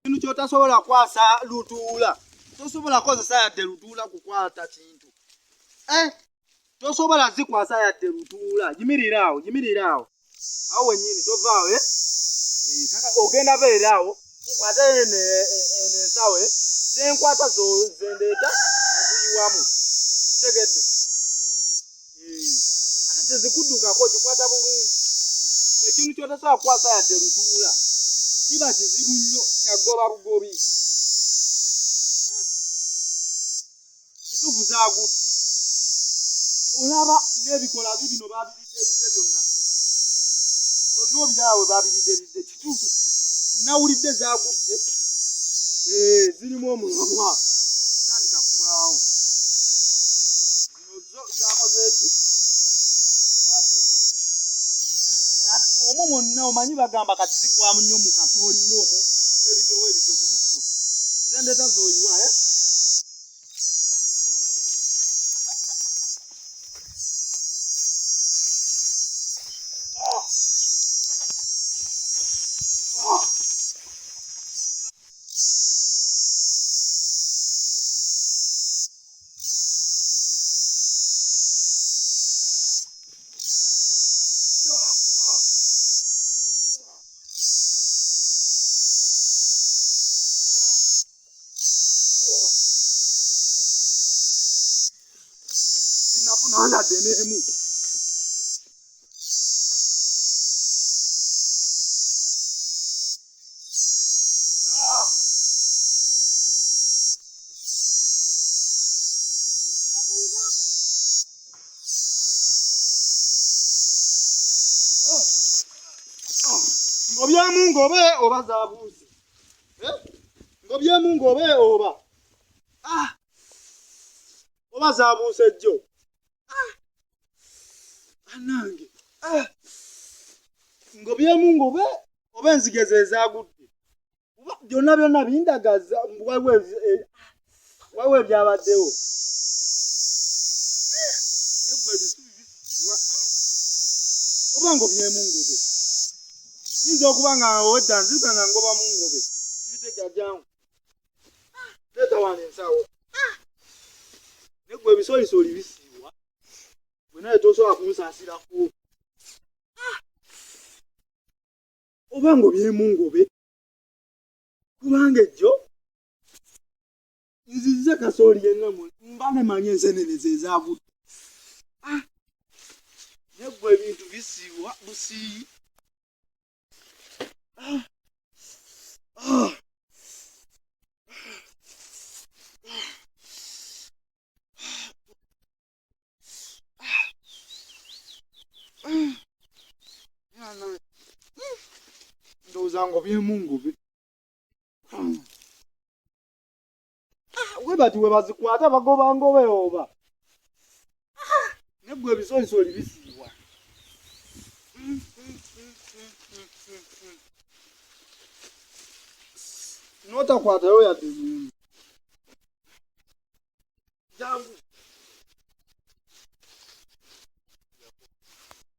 Kintu kyotasobola kwasa lutuula. Tosobola kozesa yadde lutuula kukwata kintu. Tosobola zikwasa yadde lutuula. Yimirira awo, yimirira awo. Awo wennyini tovaawo kaka ogenda beera awo. Okwate ensawo zenkwata zendeeta netuyiwamu. Tegedde. Ate tezikuddukako gikwata bulungi. Ekintu kyotasobola kwasa yadde lutuula. Kiba kizibu nnyo kyagoba bugobi. Kituufu Zaagudde. Olaba n'ebikola bino babiridde byonna. Byonna obiraawe babiridde. Kituufu nawulidde Zaagudde. Zirimu omulamwa. Tandika kubaawo. Zino zakoze eki? Omwo mwonna omanyi bagamba kati zigwamu nnyo mu kasooli ng'omwo. Ebityo mu mutto. Zendeeta z'oyiwa, Sinafuna yadde n'emu. Ngobyemu ngobe oba zaabuuse. Ngobyemu ngobe oba. Oba zaabuuse jjo. Anange. Ngobyemu ngobe oba enzige ze Zaagudde. Byonna bindagaza waliwo ebyabaddewo. Negwe ebisubi bisiibwa. Oba ngobyemu ngobe. Yinza okuba nga wedda nziruka nga ngobamu ngobe. Sibitega jangu. Leeta wano ensawo. Negwe ebisolisoli bisiibwa. Gwe naye tosobola kunsaasirako. Oba ngobyemu ngobe. Kubanga ejjo nzize kasooli yenna mba nemanya ensenene ze Zaagudde. Negwe ebintu bisiibwa busiiyi. Ndowooza ngobyemu ngobe. We bati we bazikwata bagoba ngobe oba. Negwe ebisolisoli bisiibwa. N'otakwatayo yadde. Jangu.